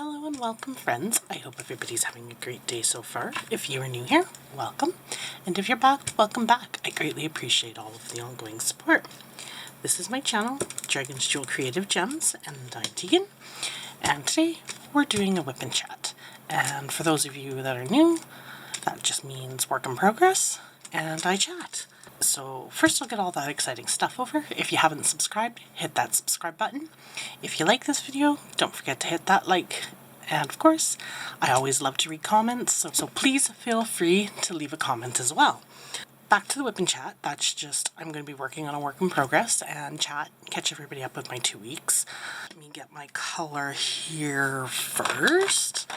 Hello and welcome, friends. I hope everybody's having a great day so far. If you are new here, welcome. And if you're back, welcome back. I greatly appreciate all of the ongoing support. This is my channel, Dragon's Jewel Creative Gems, and I'm Tegan. And today we're doing a WIP and chat. And for those of you that are new, that just means work in progress, and I chat. So first I'll get all that exciting stuff over. If you haven't subscribed, hit that subscribe button. If you like this video, don't forget to hit that like. And of course, I always love to read comments, so please feel free to leave a comment as well. Back to the WIP and chat. That's just, I'm going to be working on a work in progress and catch everybody up with my 2 weeks. Let me get my color here first.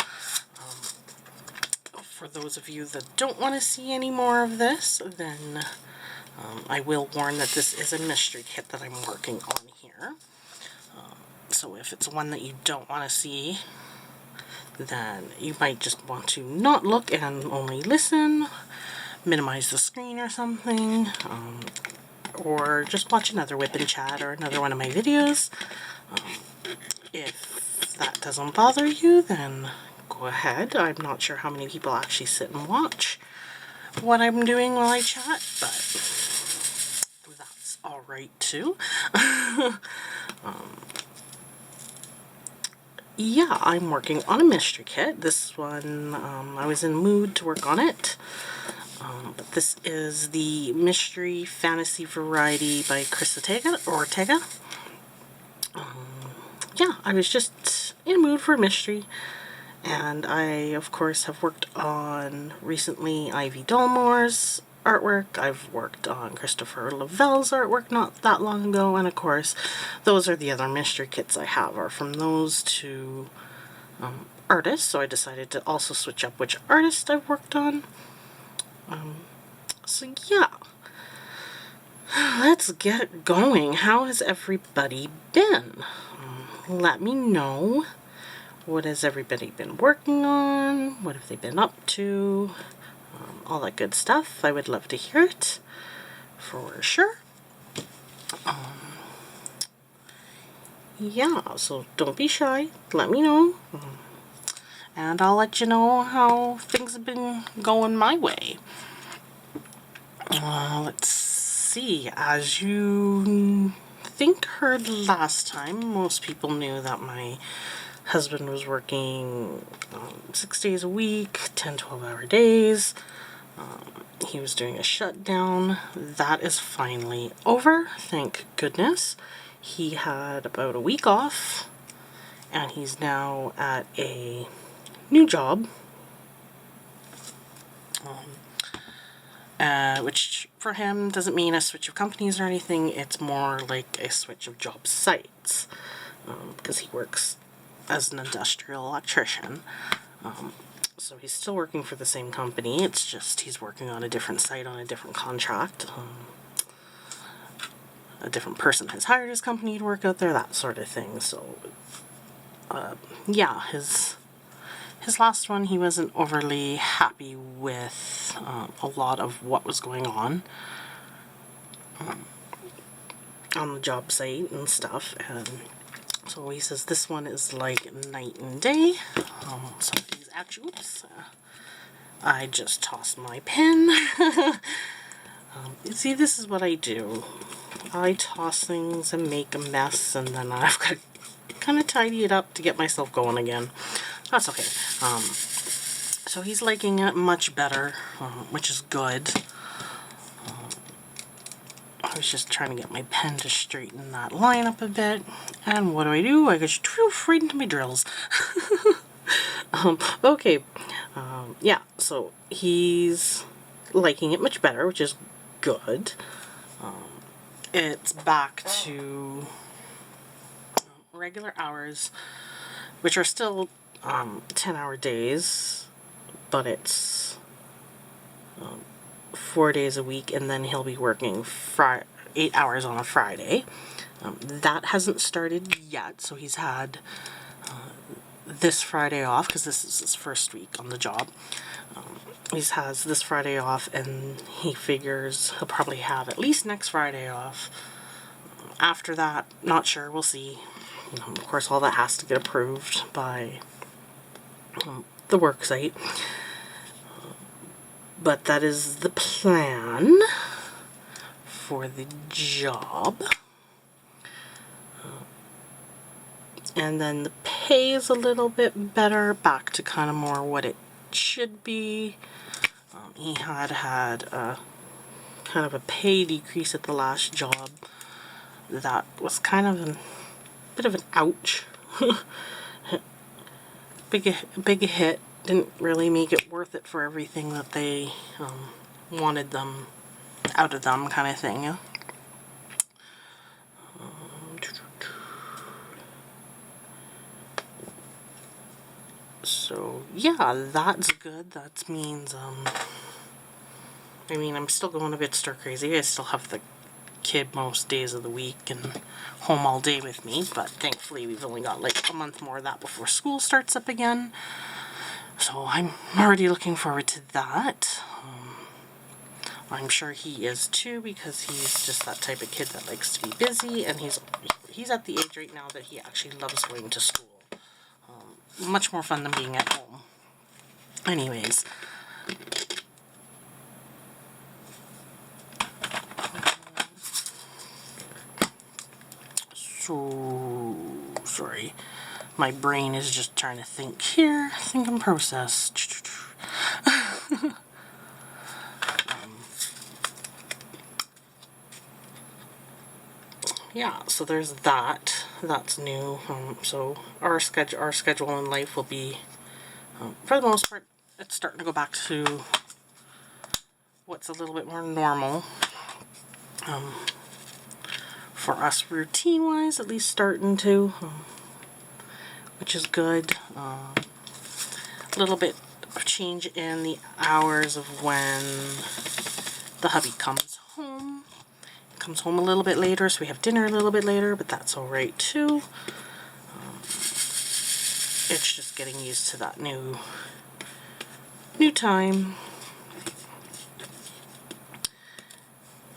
For those of you that don't want to see any more of this, then I will warn that this is a mystery kit that I'm working on here. So if it's one that you don't want to see, then you might just want to not look and only listen, minimize the screen or something, or just watch another WIP and chat or another one of my videos. If that doesn't bother you, then go ahead. I'm not sure how many people actually sit and watch what I'm doing while I chat, but that's alright too. Yeah, I'm working on a mystery kit. This one, I was in the mood to work on it. But this is the Mystery Fantasy Variety by Chris Ortega. Yeah, I was just in a mood for a mystery. And I, of course, have worked on recently Ivy Dalmore's artwork. I've worked on Christopher Lavelle's artwork not that long ago. And, of course, those are the other mystery kits I have are from those two artists. So I decided to also switch up which artist I've worked on. So, yeah. Let's get going. How has everybody been? Let me know. What has everybody been working on? What have they been up to? All that good stuff. I would love to hear it, for sure. Yeah, so don't be shy. Let me know. And I'll let you know how things have been going my way. Let's see. As you heard last time, most people knew that my husband was working 6 days a week, 10-12-hour days. He was doing a shutdown. That is finally over, thank goodness. He had about a week off, and he's now at a new job, which for him doesn't mean a switch of companies or anything. It's more like a switch of job sites, because he works as an industrial electrician. So he's still working for the same company, it's just he's working on a different site on a different contract. A different person has hired his company to work out there, that sort of thing. So, yeah, his last one, he wasn't overly happy with a lot of what was going on the job site and stuff, and so he says this one is like night and day. Some of these actually, oops, I just tossed my pen. You see, this is what I do. I toss things and make a mess, and then I've got to kind of tidy it up to get myself going again. That's okay. So he's liking it much better, which is good. I was just trying to get my pen to straighten that line up a bit. And what do? I go right into my drills. Okay. Yeah, so he's liking it much better, which is good. It's back to regular hours, which are still 10-hour days, but it's 4 days a week, and then he'll be working 8 hours on a Friday. That hasn't started yet, so he's had this Friday off, because this is his first week on the job. He has this Friday off, and he figures he'll probably have at least next Friday off. After that, not sure, we'll see. Of course, all that has to get approved by the work site. But that is the plan for the job. And then the pay is a little bit better, back to kind of more what it should be. He had a kind of a pay decrease at the last job. That was kind of a bit of an ouch. big hit. Didn't really make it worth it for everything that they wanted them out of them, kind of thing. Yeah? So yeah, that's good. That means I mean, I'm still going a bit stir crazy. I still have the kid most days of the week and home all day with me, but thankfully we've only got like a month more of that before school starts up again. So I'm already looking forward to that. I'm sure he is too, because he's just that type of kid that likes to be busy, and he's at the age right now that he actually loves going to school. Much more fun than being at home. Anyways. So, sorry. My brain is just trying to think here. Think and process. Yeah, so there's that. That's new. So our schedule in life will be, for the most part, it's starting to go back to what's a little bit more normal. For us, routine-wise, at least starting to, which is good. A little bit of change in the hours of when the hubby comes home. He comes home a little bit later, so we have dinner a little bit later, but that's alright too. It's just getting used to that new time.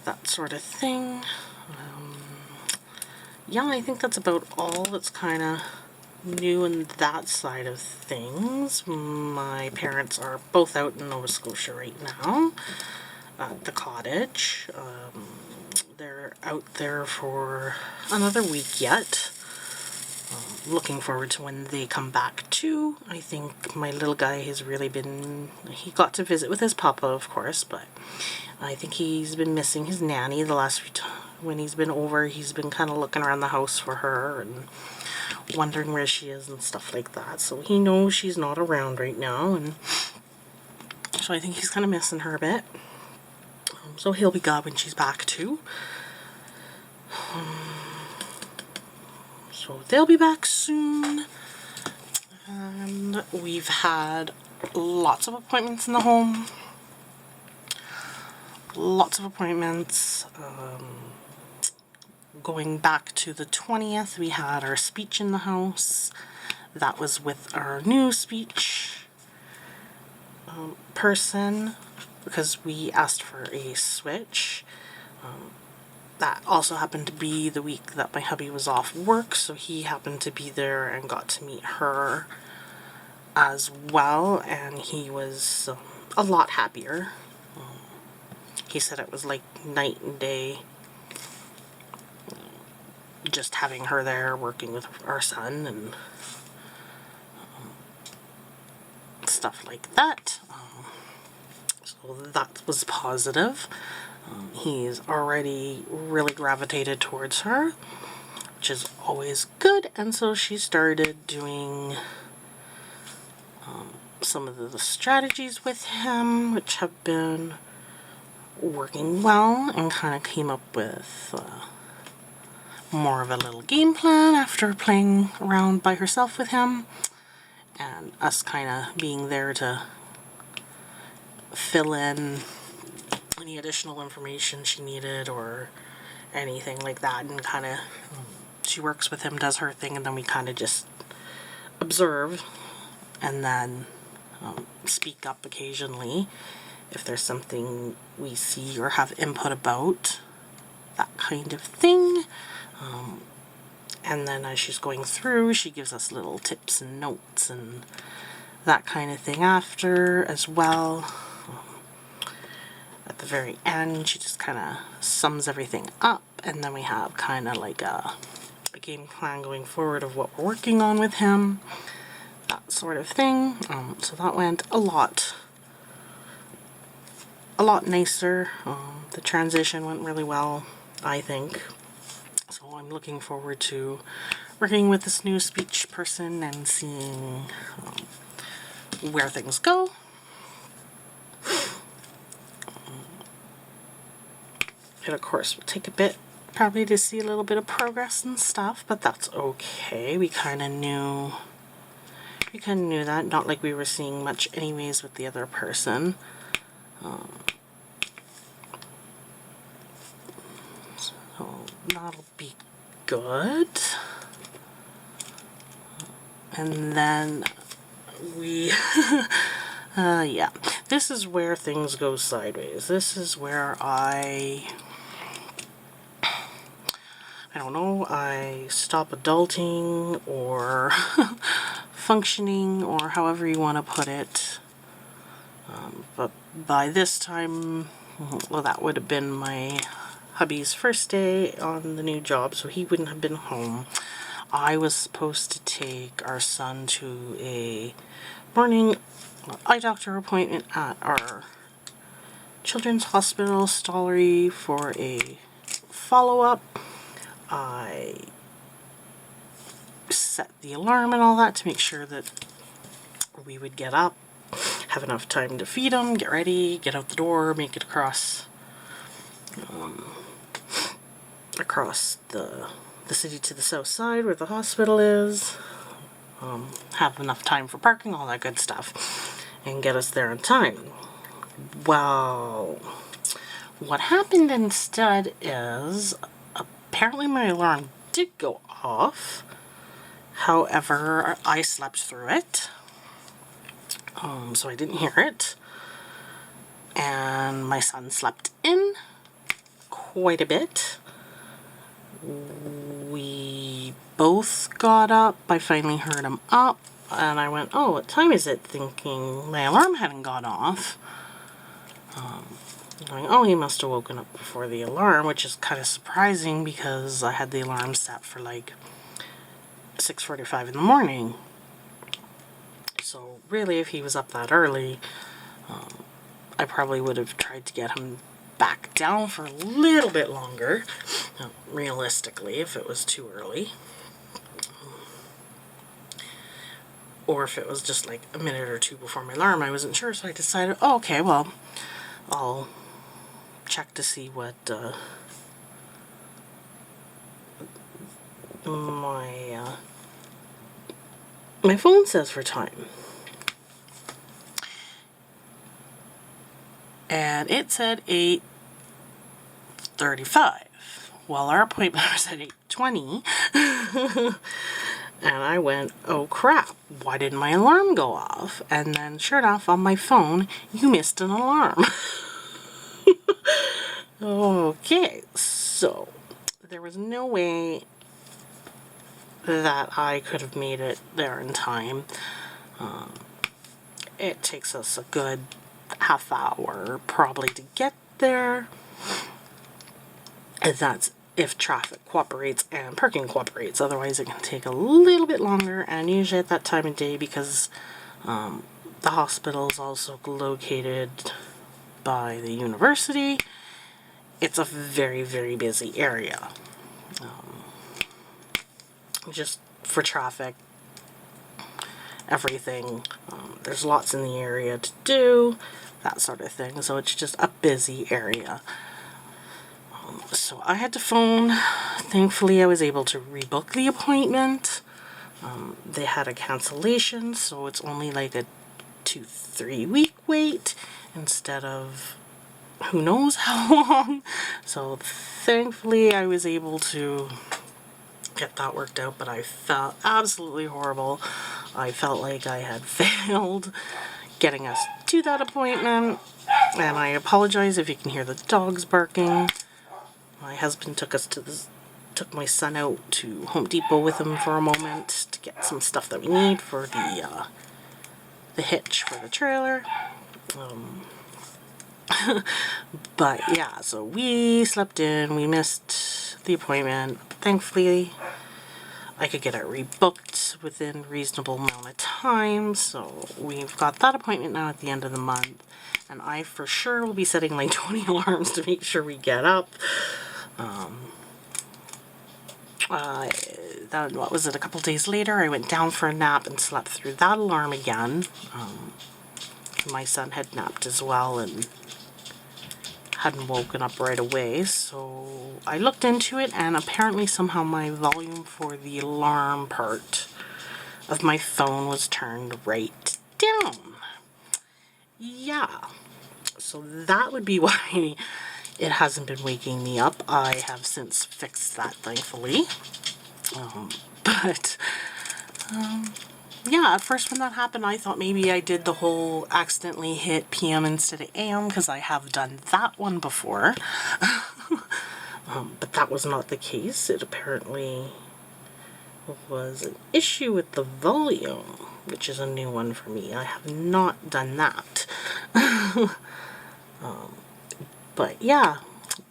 That sort of thing. Yeah, I think that's about all that's kind of new in that side of things. My parents are both out in Nova Scotia right now at the cottage. They're out there for another week yet. Looking forward to when they come back too. I think my little guy has really been, he got to visit with his papa, of course, but I think he's been missing his nanny the last few times. When he's been over, he's been kind of looking around the house for her and wondering where she is and stuff like that. So he knows she's not around right now, and so I think he's kind of missing her a bit. So he'll be glad when she's back too. So they'll be back soon. And we've had lots of appointments in the home. Lots of appointments. Going back to the 20th, we had our speech in the house. That was with our new speech person, because we asked for a switch. That also happened to be the week that my hubby was off work, so he happened to be there and got to meet her as well, and he was a lot happier. He said it was like night and day, just having her there working with our son and stuff like that. So that was positive. He's already really gravitated towards her, which is always good, and so she started doing some of the strategies with him, which have been working well, and kind of came up with more of a little game plan after playing around by herself with him, and us kind of being there to fill in any additional information she needed or anything like that, and kind of she works with him, does her thing, and then we kind of just observe and then speak up occasionally if there's something we see or have input about, that kind of thing. And then as she's going through, she gives us little tips and notes and that kind of thing after as well. At the very end, she just kind of sums everything up, and then we have kind of like a game plan going forward of what we're working on with him, that sort of thing. So that went a lot nicer. The transition went really well, I think. So I'm looking forward to working with this new speech person and seeing where things go. It of course will take a bit probably to see a little bit of progress and stuff, but that's okay. We kind of knew that, not like we were seeing much anyways with the other person. So that'll be good. And then we yeah, this is where things go sideways. This is where I don't know, I stop adulting or functioning, or however you want to put it. But by this time, well, that would have been my hubby's first day on the new job, so he wouldn't have been home. I was supposed to take our son to a morning eye doctor appointment at our children's hospital, Stollery, for a follow-up. I set the alarm and all that to make sure that we would get up, have enough time to feed him, get ready, get out the door, make it across the city to the south side where the hospital is, have enough time for parking, all that good stuff, and get us there in time. Well, what happened instead is apparently my alarm did go off. However, I slept through it, so I didn't hear it, and my son slept in quite a bit. We both got up. I finally heard him up, and I went, oh, what time is it? Thinking my alarm hadn't gone off. Going, oh, he must have woken up before the alarm, which is kind of surprising because I had the alarm set for like 6:45 in the morning. So really, if he was up that early, I probably would have tried to get him back down for a little bit longer, realistically, if it was too early. Or if it was just like a minute or two before my alarm, I wasn't sure, so I decided, oh, okay, well, I'll check to see what my phone says for time. And it said 8:35. Well, our appointment was at 8:20. And I went, oh crap, why didn't my alarm go off? And then sure enough, on my phone, you missed an alarm. Okay, so there was no way that I could have made it there in time. It takes us a good half hour probably to get there. And that's if traffic cooperates and parking cooperates. Otherwise it can take a little bit longer, and usually at that time of day, because the hospital is also located by the university, it's a very, very busy area. Just for traffic, everything. There's lots in the area to do, that sort of thing. So it's just a busy area. So I had to phone. Thankfully, I was able to rebook the appointment. They had a cancellation, so it's only like a 2-3 week wait instead of who knows how long. So thankfully, I was able to get that worked out, but I felt absolutely horrible. I felt like I had failed getting us to that appointment, and I apologize if you can hear the dogs barking. My husband took my son out to Home Depot with him for a moment to get some stuff that we need for the the hitch for the trailer. But yeah, so we slept in, we missed the appointment. Thankfully, I could get it rebooked within a reasonable amount of time, so we've got that appointment now at the end of the month, and I for sure will be setting like 20 alarms to make sure we get up. What was it, a couple days later, I went down for a nap and slept through that alarm again. My son had napped as well and hadn't woken up right away, so I looked into it, and apparently somehow my volume for the alarm part of my phone was turned right down. Yeah, so that would be why it hasn't been waking me up. I have since fixed that, thankfully. But yeah, at first when that happened, I thought maybe I did the whole accidentally hit PM instead of AM, because I have done that one before. But that was not the case. It apparently was an issue with the volume, which is a new one for me. I have not done that. But yeah,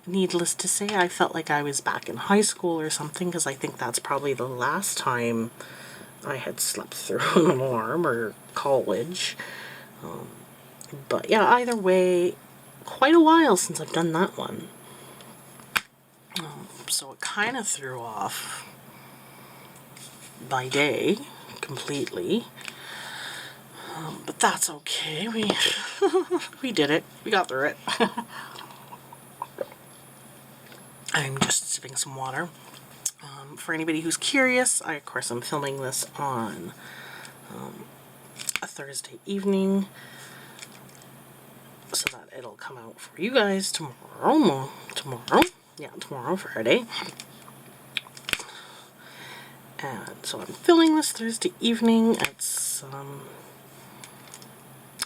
needless to say, I felt like I was back in high school or something, because I think that's probably the last time I had slept through an alarm, or college. But yeah, either way, quite a while since I've done that one. So it kind of threw off my day completely. But that's okay. We did it. We got through it. I'm just sipping some water. For anybody who's curious, of course I'm filming this on a Thursday evening, so that it'll come out for you guys tomorrow. Tomorrow, Friday. And so I'm filming this Thursday evening. It's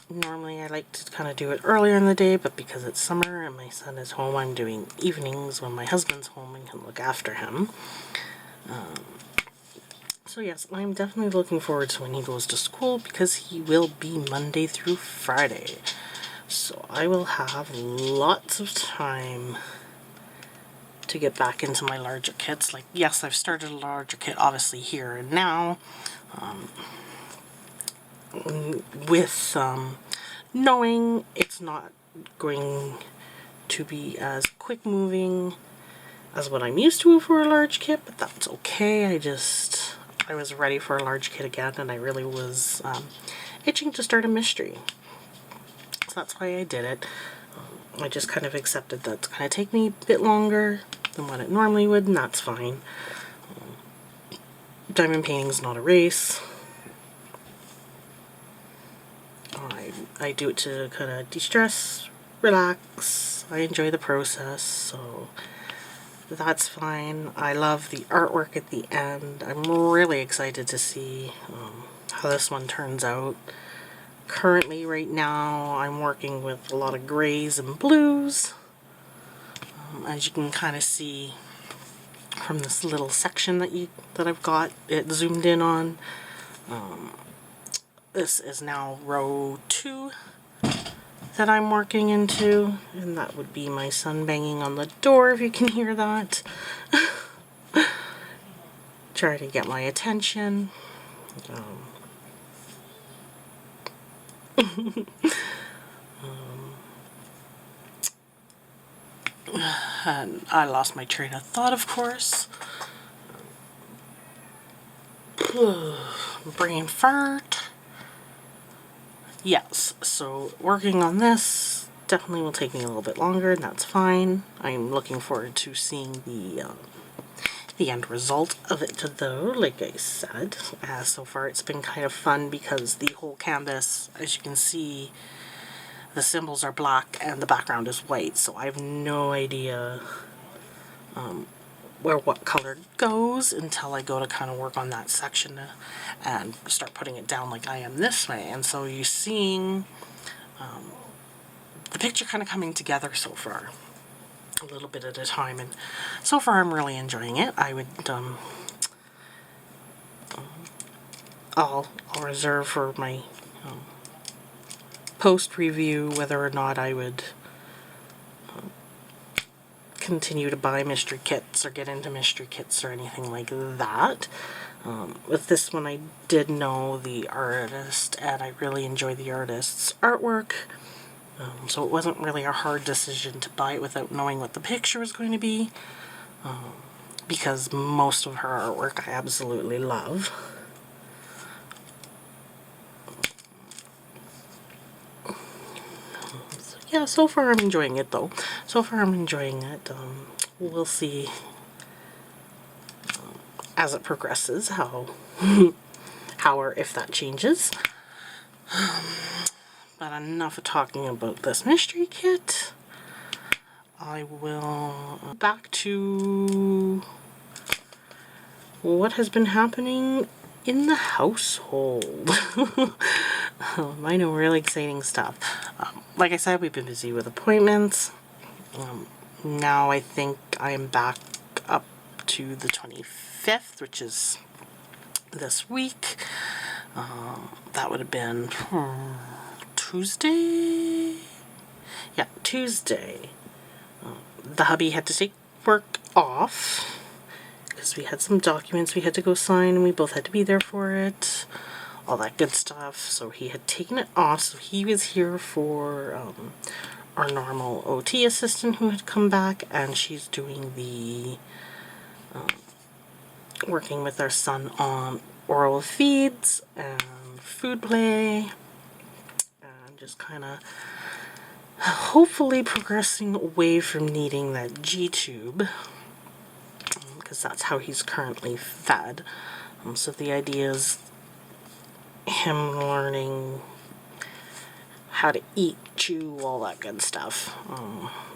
normally I like to kind of do it earlier in the day, but because it's summer and my son is home, I'm doing evenings when my husband's home and can look after him. So yes, I'm definitely looking forward to when he goes to school, because he will be Monday through Friday. So I will have lots of time to get back into my larger kits. Like, yes, I've started a larger kit obviously here and now, with knowing it's not going to be as quick moving as what I'm used to for a large kit, but that's okay. I was ready for a large kit again, and I really was itching to start a mystery. So that's why I did it. I just kind of accepted that it's going to take me a bit longer than what it normally would, and that's fine. Diamond painting is not a race. I do it to kind of de-stress, relax. I enjoy the process, so that's fine. I love the artwork at the end. I'm really excited to see how this one turns out. Currently, right now, I'm working with a lot of grays and blues. As you can kind of see from this little section that I've got it zoomed in on. This is now row 2 that I'm working into, and that would be my son banging on the door, if you can hear that. Try to get my attention. And I lost my train of thought, of course. Brain fart. Yes, so working on this definitely will take me a little bit longer, and that's fine. I'm looking forward to seeing the end result of it, though, like I said. So far it's been kind of fun, because the whole canvas, as you can see, the symbols are black and the background is white, so I have no idea where what color goes until I go to kind of work on that section and start putting it down like I am this way. And so you're seeing the picture kind of coming together so far, a little bit at a time, and so far I'm really enjoying it. I would I'll reserve for my post-review whether or not I would continue to buy mystery kits or get into mystery kits or anything like that. With this one, I did know the artist, and I really enjoy the artist's artwork, so it wasn't really a hard decision to buy it without knowing what the picture was going to be, because most of her artwork I absolutely love. Yeah, so far I'm enjoying it though. So far I'm enjoying it. We'll see as it progresses how or if that changes. But enough of talking about this mystery kit. I will back to what has been happening in the household. I know, really exciting stuff. Like I said, we've been busy with appointments. Now I think I am back up to the 25th, which is this week. That would have been Tuesday? Yeah, Tuesday. The hubby had to take work off because we had some documents we had to go sign and we both had to be there for it. All that good stuff. So he had taken it off, so he was here for our normal OT assistant who had come back, and she's doing the working with our son on oral feeds and food play, and just kind of hopefully progressing away from needing that G-tube, because that's how he's currently fed. So the idea is him learning how to eat, chew, all that good stuff,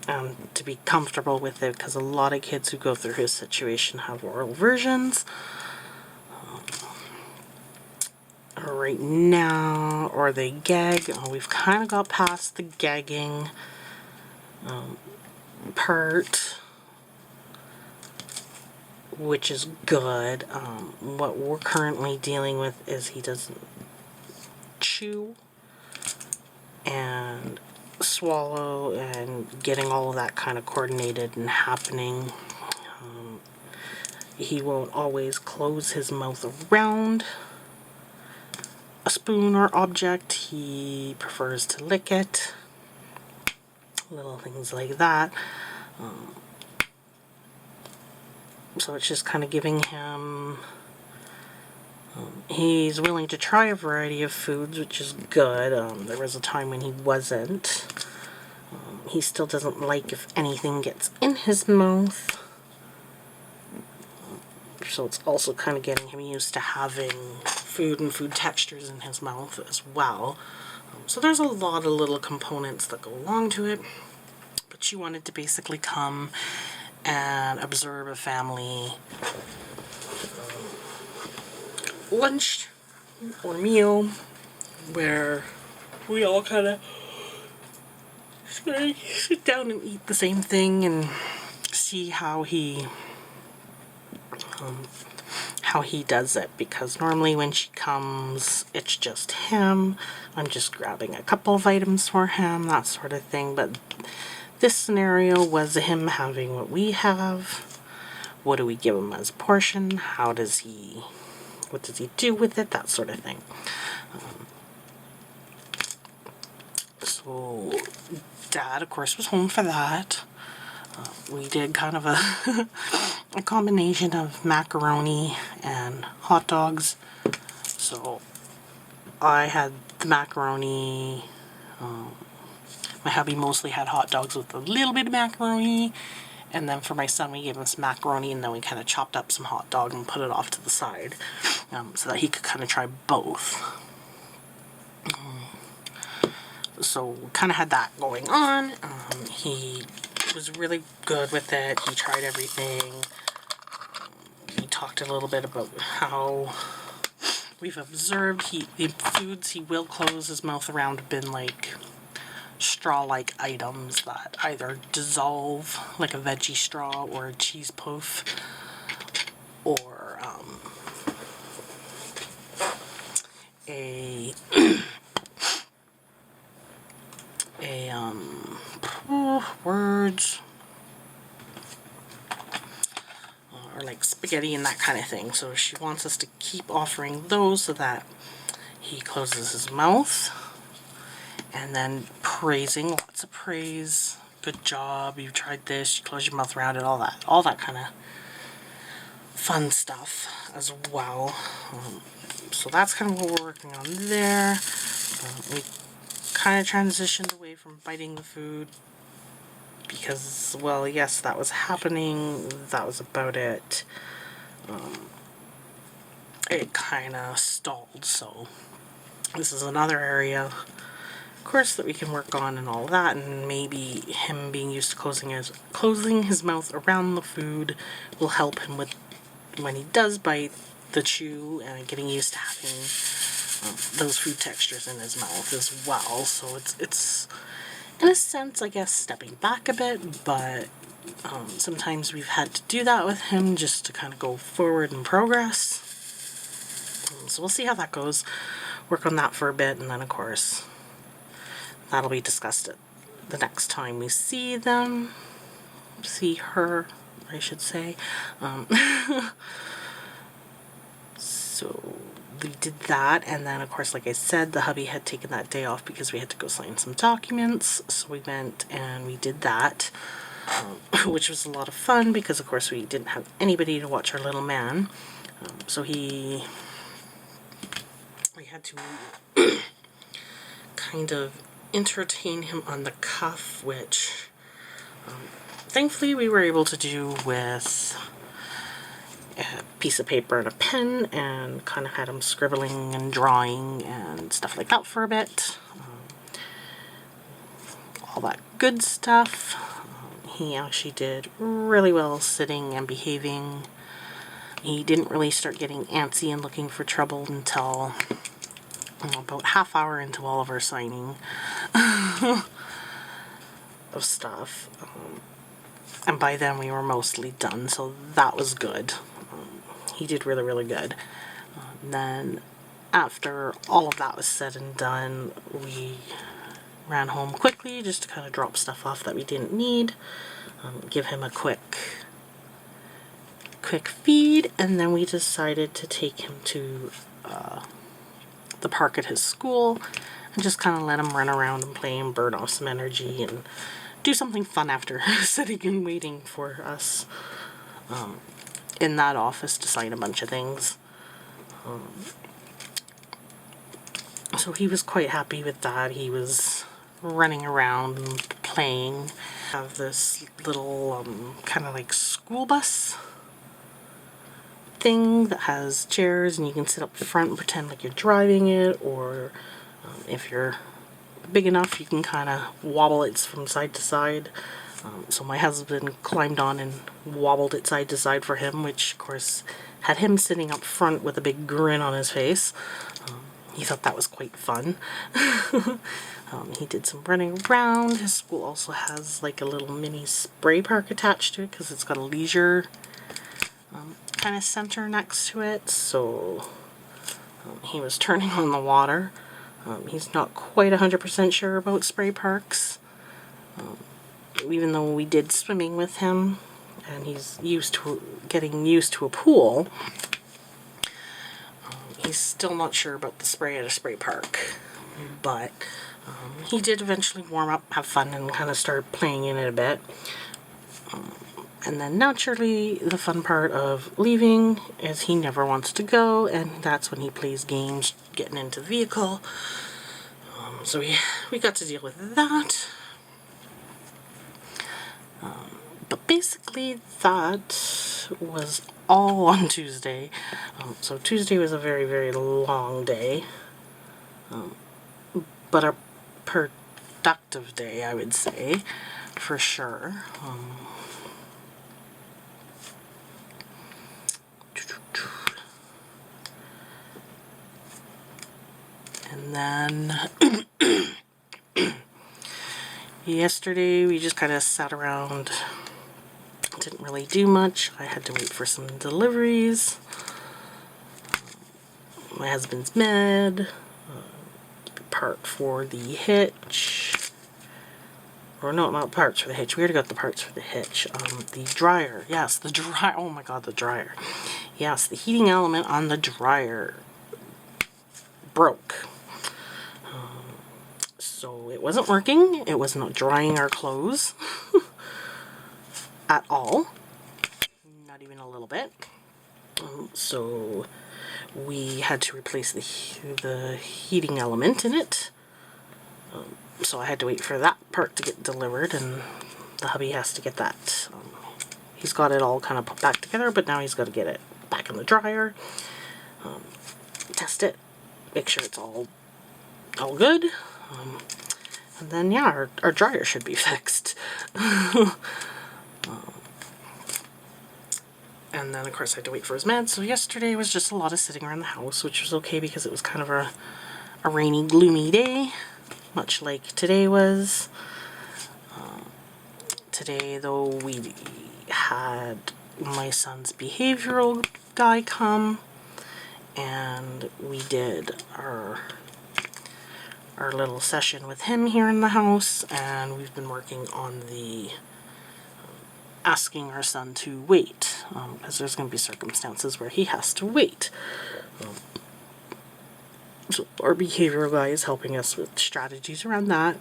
and to be comfortable with it, because a lot of kids who go through his situation have oral versions. Right now, or they gag. We've kind of got past the gagging part, which is good. What we're currently dealing with is he doesn't chew and swallow, and getting all of that kind of coordinated and happening. He won't always close his mouth around a spoon or object. He prefers to lick it. Little things like that. So it's just kind of giving him... he's willing to try a variety of foods, which is good. There was a time when he wasn't. He still doesn't like if anything gets in his mouth. So it's also kind of getting him used to having food and food textures in his mouth as well. So there's a lot of little components that go along to it. But she wanted to basically come and observe a family lunch or meal where we all kind of sit down and eat the same thing and see how he does it, because normally when she comes it's just him. I'm just grabbing a couple of items for him, that sort of thing. But this scenario was him having what we have. What do we give him as a portion? What does he do with it? That sort of thing. So Dad, of course, was home for that. We did kind of a combination of macaroni and hot dogs. So I had the macaroni. My hubby mostly had hot dogs with a little bit of macaroni. And then for my son, we gave him some macaroni, and then we kind of chopped up some hot dog and put it off to the side, so that he could kind of try both. So we kind of had that going on. He was really good with it. He tried everything. We talked a little bit about how we've observed the foods he will close his mouth around have been like straw-like items that either dissolve, like a veggie straw or a cheese puff, or a like spaghetti and that kind of thing. So she wants us to keep offering those so that he closes his mouth. And then praising, lots of praise. Good job, you tried this, you closed your mouth around it, all that kind of fun stuff as well. So that's kind of what we're working on there. We kind of transitioned away from biting the food because, well, yes, that was happening. That was about it. It kind of stalled, so this is another area, of course, that we can work on and all that, and maybe him being used to closing his mouth around the food will help him with when he does bite the chew and getting used to having those food textures in his mouth as well. So it's in a sense, I guess, stepping back a bit, but sometimes we've had to do that with him just to kind of go forward in progress. So we'll see how that goes. Work on that for a bit, and then of course that'll be discussed the next time we see them. See her, I should say. So we did that, and then of course, like I said, the hubby had taken that day off because we had to go sign some documents, so we went and we did that, which was a lot of fun because of course we didn't have anybody to watch our little man, so we had to kind of entertain him on the cuff, which thankfully we were able to do with a piece of paper and a pen, and kind of had him scribbling and drawing and stuff like that for a bit. All that good stuff. He actually did really well sitting and behaving. He didn't really start getting antsy and looking for trouble until about half hour into all of our signing of stuff. And by then we were mostly done, so that was good. He did really, really good. Then after all of that was said and done, we ran home quickly just to kind of drop stuff off that we didn't need, give him a quick feed, and then we decided to take him to the park at his school and just kind of let him run around and play and burn off some energy and do something fun after sitting and waiting for us in that office to sign a bunch of things. So he was quite happy with that. He was running around and playing. I have this little kind of like school bus thing that has chairs, and you can sit up front and pretend like you're driving it, or if you're big enough you can kind of wobble it from side to side. So my husband climbed on and wobbled it side to side for him, which of course had him sitting up front with a big grin on his face. He thought that was quite fun. He did some running around. His school also has like a little mini spray park attached to it because it's got a leisure kind of center next to it. So he was turning on the water. He's not quite 100% sure about spray parks, even though we did swimming with him and he's getting used to a pool. He's still not sure about the spray at a spray park, but he did eventually warm up, have fun, and kind of start playing in it a bit. And then naturally, the fun part of leaving is he never wants to go, and that's when he plays games, getting into the vehicle. So we got to deal with that. But basically, that was all on Tuesday. So Tuesday was a very, very long day. But a productive day, I would say, for sure. And then yesterday we just kind of sat around, didn't really do much. I had to wait for some deliveries. My husband's med, part for the hitch, Or no, not parts for the hitch. We already got the parts for the hitch. The dryer. Yes, the dryer. Oh my god, the dryer. Yes, the heating element on the dryer broke. So it wasn't working. It was not drying our clothes at all. Not even a little bit. So we had to replace the heating element in it. So I had to wait for that part to get delivered, and the hubby has to get that. He's got it all kind of put back together, but now he's got to get it back in the dryer, test it, make sure it's all good, and then yeah, our dryer should be fixed. And then of course I had to wait for his meds. So yesterday was just a lot of sitting around the house, which was okay because it was kind of a rainy, gloomy day, much like today was. Today, though, we had my son's behavioral guy come, and we did our little session with him here in the house, and we've been working on the asking our son to wait, because there's going to be circumstances where he has to wait. So our behavioral guy is helping us with strategies around that.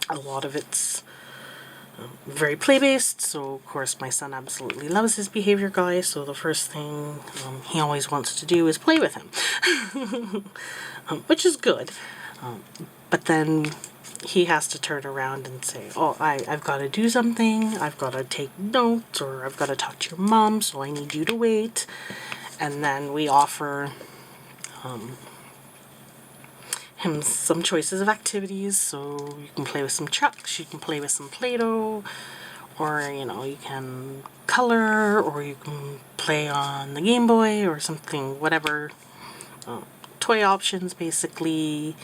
A lot of it's very play-based, so of course my son absolutely loves his behavior guy, so the first thing he always wants to do is play with him. Which is good. But then he has to turn around and say, oh, I've got to do something, I've got to take notes, or I've got to talk to your mom, so I need you to wait. And then we offer him some choices of activities, so you can play with some trucks, you can play with some Play-Doh, or you know, you can color, or you can play on the Game Boy or something, whatever. Toy options basically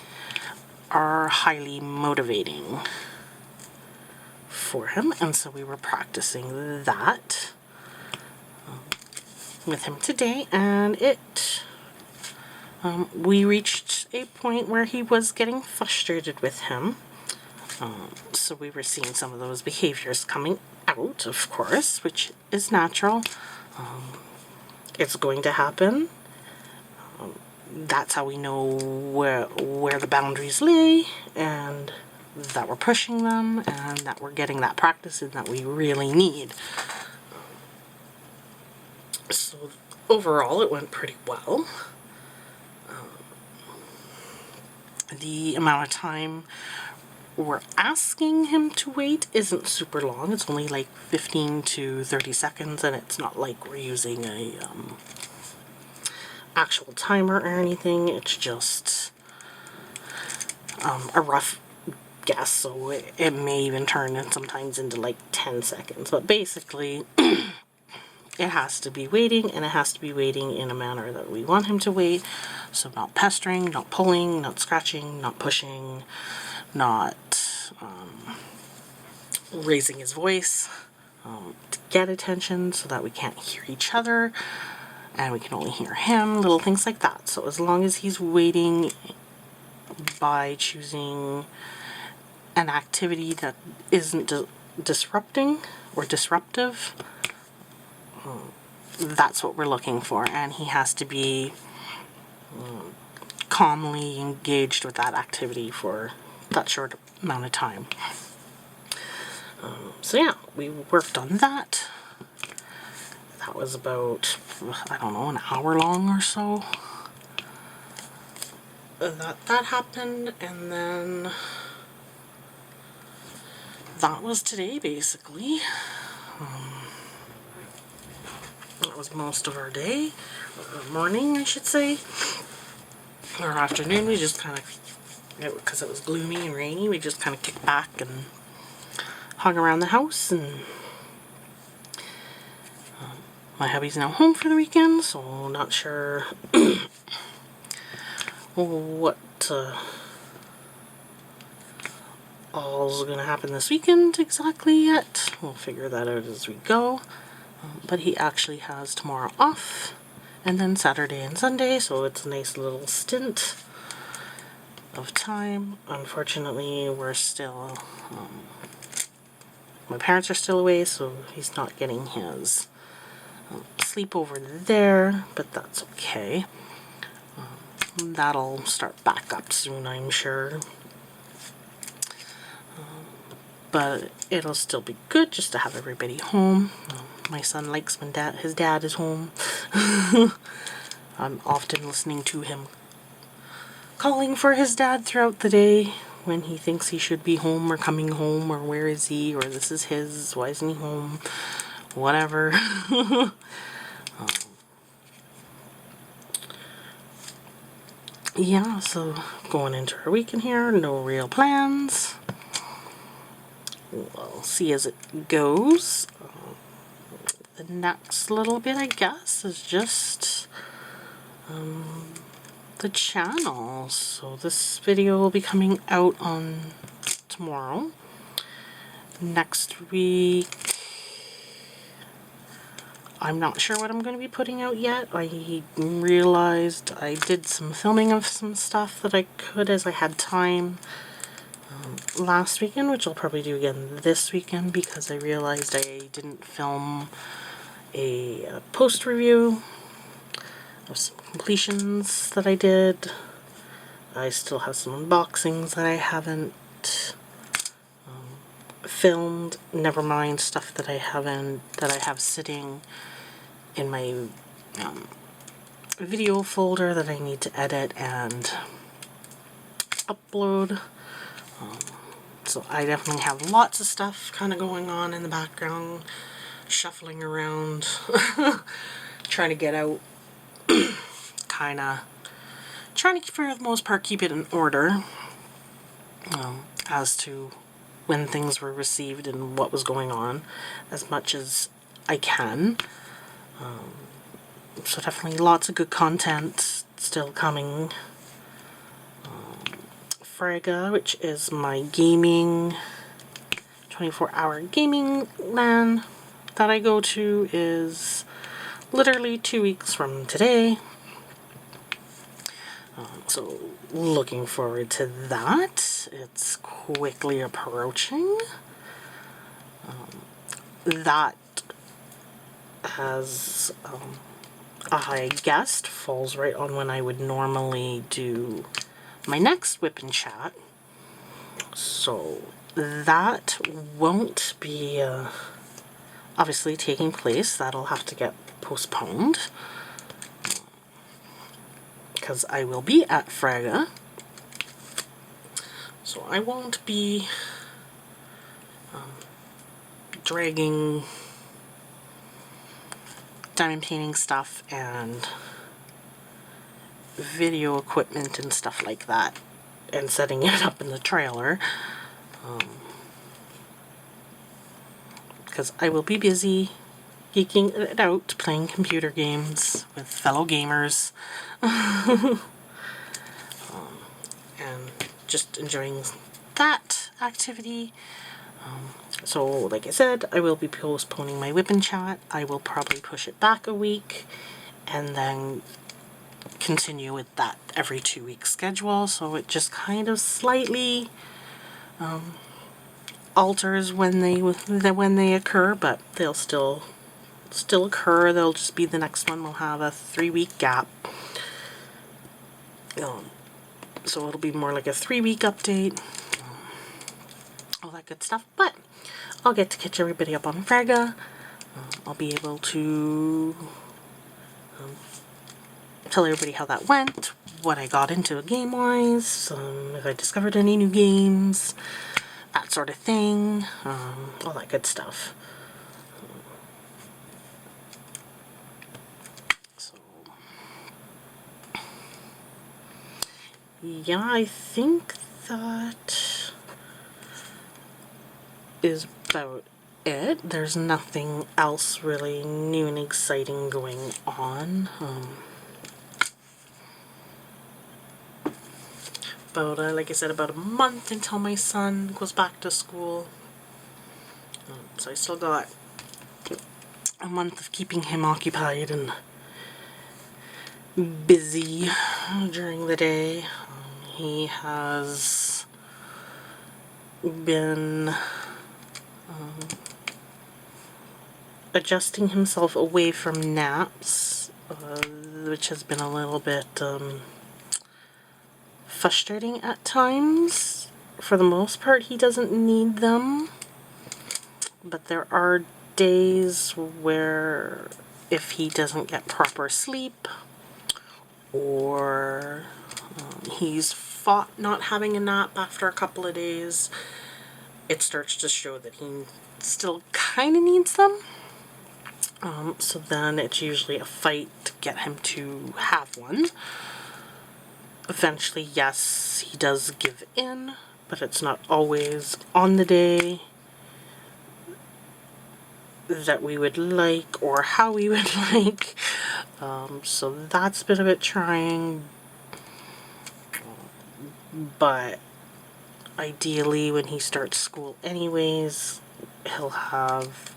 are highly motivating for him, and so we were practicing that with him today, and we reached a point where he was getting frustrated with him. So we were seeing some of those behaviors coming out, of course, which is natural. It's going to happen. That's how we know where the boundaries lay, and that we're pushing them, and that we're getting that practice in that we really need. So overall, it went pretty well. The amount of time we're asking him to wait isn't super long. It's only like 15 to 30 seconds, and it's not like we're using a actual timer or anything. It's just a rough guess, so it may even turn in sometimes into like 10 seconds. But basically, it has to be waiting, and it has to be waiting in a manner that we want him to wait. So not pestering, not pulling, not scratching, not pushing, not raising his voice to get attention so that we can't hear each other and we can only hear him, little things like that. So as long as he's waiting by choosing an activity that isn't disrupting or disruptive, that's what we're looking for, and he has to be calmly engaged with that activity for that short amount of time. So yeah, we worked on that. That was about, I don't know, an hour long or so. That happened, and then that was today basically. That was most of our day, or morning I should say, or afternoon. We just kind of, because it was gloomy and rainy, we just kind of kicked back and hung around the house, and my hubby's now home for the weekend, so not sure what all's going to happen this weekend exactly yet. We'll figure that out as we go. But he actually has tomorrow off, and then Saturday and Sunday, so it's a nice little stint of time. Unfortunately, we're still, my parents are still away, so he's not getting his sleep over there, but that's okay. That'll start back up soon, I'm sure. But it'll still be good just to have everybody home. My son likes when his dad is home. I'm often listening to him calling for his dad throughout the day when he thinks he should be home or coming home or where is he or this is his, why isn't he home, whatever. Yeah, so going into our weekend here, no real plans. We'll see as it goes. The next little bit, I guess, is just the channel. So this video will be coming out on tomorrow. Next week, I'm not sure what I'm going to be putting out yet. I realized I did some filming of some stuff that I could as I had time last weekend, which I'll probably do again this weekend because I realized I didn't film a post review of some completions that I did. I still have some unboxings that I haven't filmed, never mind stuff that I have sitting in my video folder that I need to edit and upload. So I definitely have lots of stuff kind of going on in the background, shuffling around, trying to get out, kind of trying to, for the most part, keep it in order as to when things were received and what was going on as much as I can. So definitely lots of good content still coming. Frega, which is my gaming 24-hour gaming LAN that I go to, is literally 2 weeks from today. So looking forward to that. It's quickly approaching. That as a high guest falls right on when I would normally do my next WIP and chat. So that won't be obviously taking place. That'll have to get postponed because I will be at Frega. So I won't be dragging diamond painting stuff and video equipment and stuff like that and setting it up in the trailer because I will be busy geeking it out, playing computer games with fellow gamers and just enjoying that activity. So like I said, I will be postponing my WIP and chat. I will probably push it back a week and then continue with that every 2 week schedule, so it just kind of slightly alters when they occur, but they'll still occur. They'll just be the next one. We'll have a 3 week gap, so it'll be more like a 3 week update, all that good stuff. But I'll get to catch everybody up on Frega. I'll be able to tell everybody how that went, what I got into game-wise, if I discovered any new games, that sort of thing, all that good stuff. So, yeah, I think that is about it. There's nothing else really new and exciting going on. Like I said, about a month until my son goes back to school. So I still got a month of keeping him occupied and busy during the day. He has been adjusting himself away from naps, which has been a little bit frustrating at times. For the most part, he doesn't need them, but there are days where if he doesn't get proper sleep, or he's fought not having a nap after a couple of days, it starts to show that he still kind of needs them. So then it's usually a fight to get him to have one. Eventually, yes, he does give in, but it's not always on the day that we would like or how we would like. So that's been a bit trying, but ideally when he starts school anyways, he'll have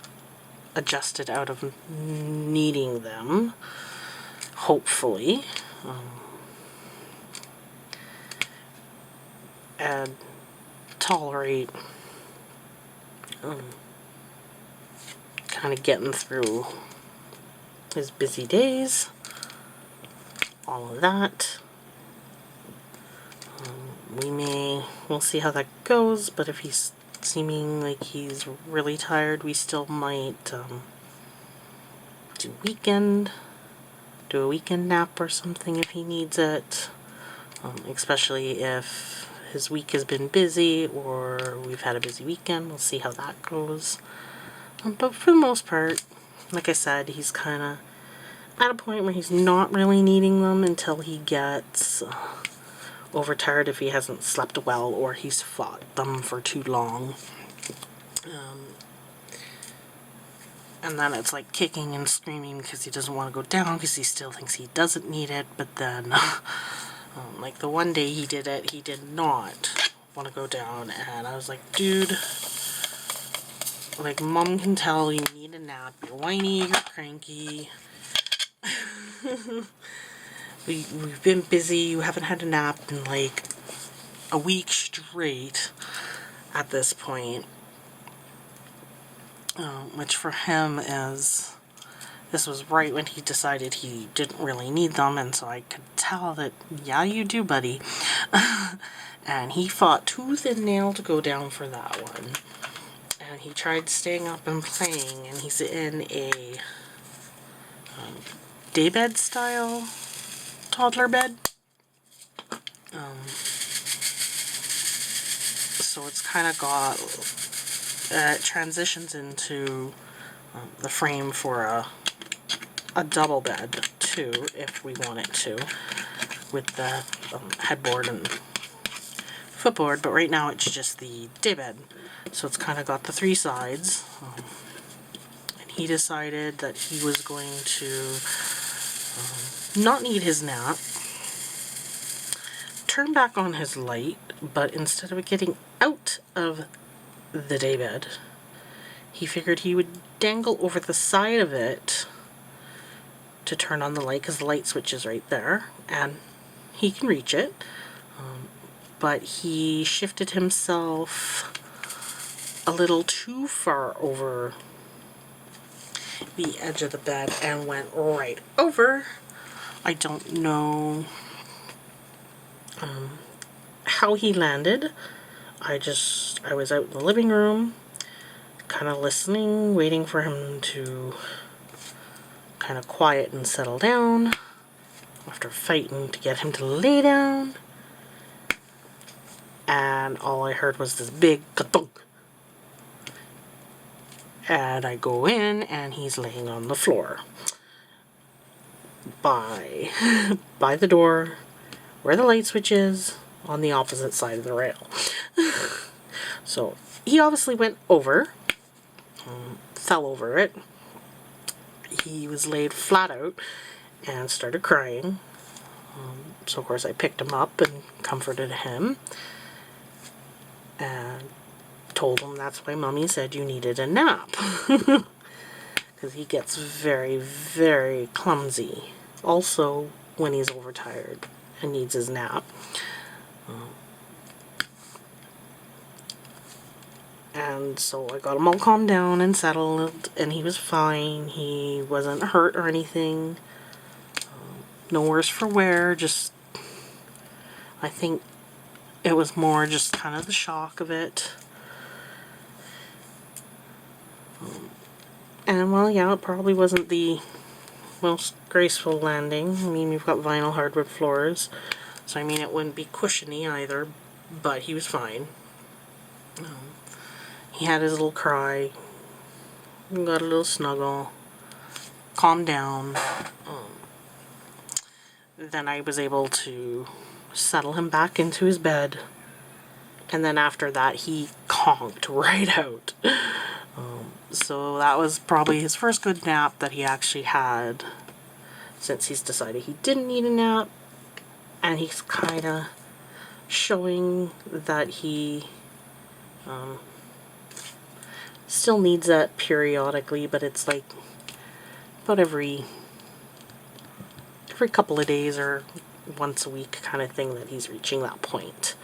adjusted out of needing them, hopefully, and tolerate kind of getting through his busy days, all of that. We'll see how that goes, but if he's seeming like he's really tired, we still might do a weekend nap or something if he needs it, especially if his week has been busy or we've had a busy weekend. We'll see how that goes. But for the most part, like I said, he's kind of at a point where he's not really needing them until he gets overtired, if he hasn't slept well or he's fought them for too long. And then it's like kicking and screaming because he doesn't want to go down because he still thinks he doesn't need it. But then, like the one day he did it, he did not want to go down. And I was like, dude, like, Mom can tell you need a nap. You're whiny, you're cranky. We've been busy. You haven't had a nap in like a week straight at this point. Which for him is, this was right when he decided he didn't really need them, and so I could tell that, yeah, you do, buddy. And he fought tooth and nail to go down for that one. And he tried staying up and playing, and he's in a daybed style toddler bed. So it's kind of got, it transitions into the frame for a double bed too, if we want it to, with the headboard and footboard, but right now it's just the daybed. So it's kind of got the three sides. And he decided that he was going to not need his nap, turn back on his light, but instead of getting out of the daybed, he figured he would dangle over the side of it to turn on the light, because the light switch is right there and he can reach it. But he shifted himself a little too far over the edge of the bed and went right over. I don't know how he landed. I was out in the living room, kind of listening, waiting for him to kind of quiet and settle down after fighting to get him to lay down. And all I heard was this big ka-thunk. And I go in, and he's laying on the floor by the door where the light switch is, on the opposite side of the rail. So he obviously went over, fell over it. He was laid flat out and started crying. So of course I picked him up and comforted him and told him that's why Mommy said you needed a nap. Because he gets very, very clumsy also when he's overtired and needs his nap. And so I got him all calmed down and settled, and he was fine. He wasn't hurt or anything. No worse for wear, just, I think it was more just kind of the shock of it. And well, yeah, it probably wasn't the most graceful landing. I mean, we've got vinyl hardwood floors, so I mean, it wouldn't be cushiony either, but he was fine. He had his little cry, got a little snuggle, calmed down. Then I was able to settle him back into his bed, and then after that he conked right out. So that was probably his first good nap that he actually had since he's decided he didn't need a nap, and he's kind of showing that he still needs that periodically, but it's like about every couple of days or once a week kind of thing that he's reaching that point.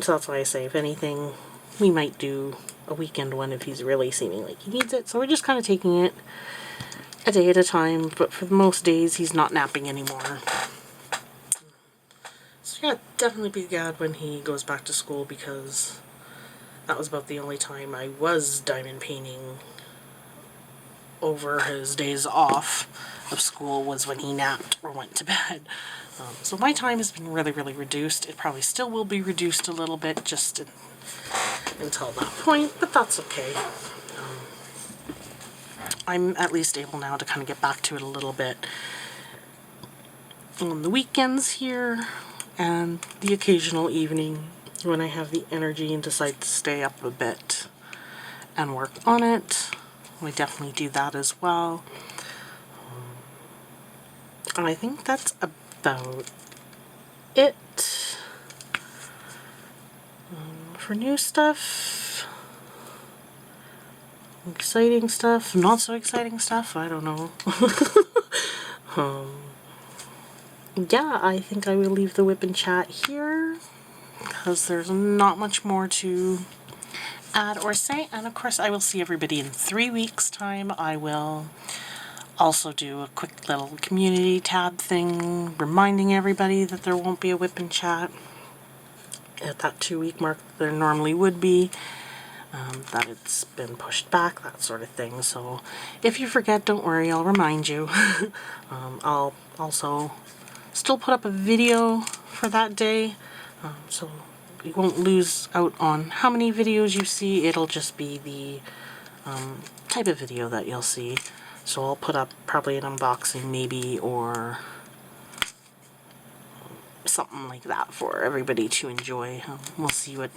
So that's why I say, if anything, we might do a weekend one if he's really seeming like he needs it. So we're just kind of taking it a day at a time, but for most days he's not napping anymore. So yeah, definitely be glad when he goes back to school, because that was about the only time I was diamond painting over his days off of school, was when he napped or went to bed. So my time has been really, really reduced. It probably still will be reduced a little bit just until that point, but that's okay. I'm at least able now to kind of get back to it a little bit on the weekends here, and the occasional evening when I have the energy and decide to stay up a bit and work on it. I definitely do that as well. And I think that's about it for new stuff. Exciting stuff, not so exciting stuff, I don't know. Yeah, I think I will leave the WIP and chat here, because there's not much more to add or say. And of course I will see everybody in 3 weeks time. I will also do a quick little community tab thing reminding everybody that there won't be a WIP and chat at that 2-week mark there normally would be, that it's been pushed back, that sort of thing. So if you forget, don't worry, I'll remind you. I'll also still put up a video for that day, so you won't lose out on how many videos you see. It'll just be the type of video that you'll see. So I'll put up probably an unboxing maybe, or something like that for everybody to enjoy. We'll see what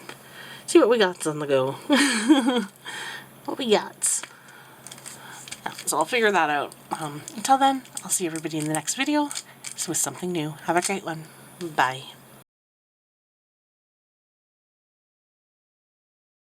we got on the go. What we got. Yeah, so I'll figure that out. Until then, I'll see everybody in the next video with something new. Have a great one. Bye.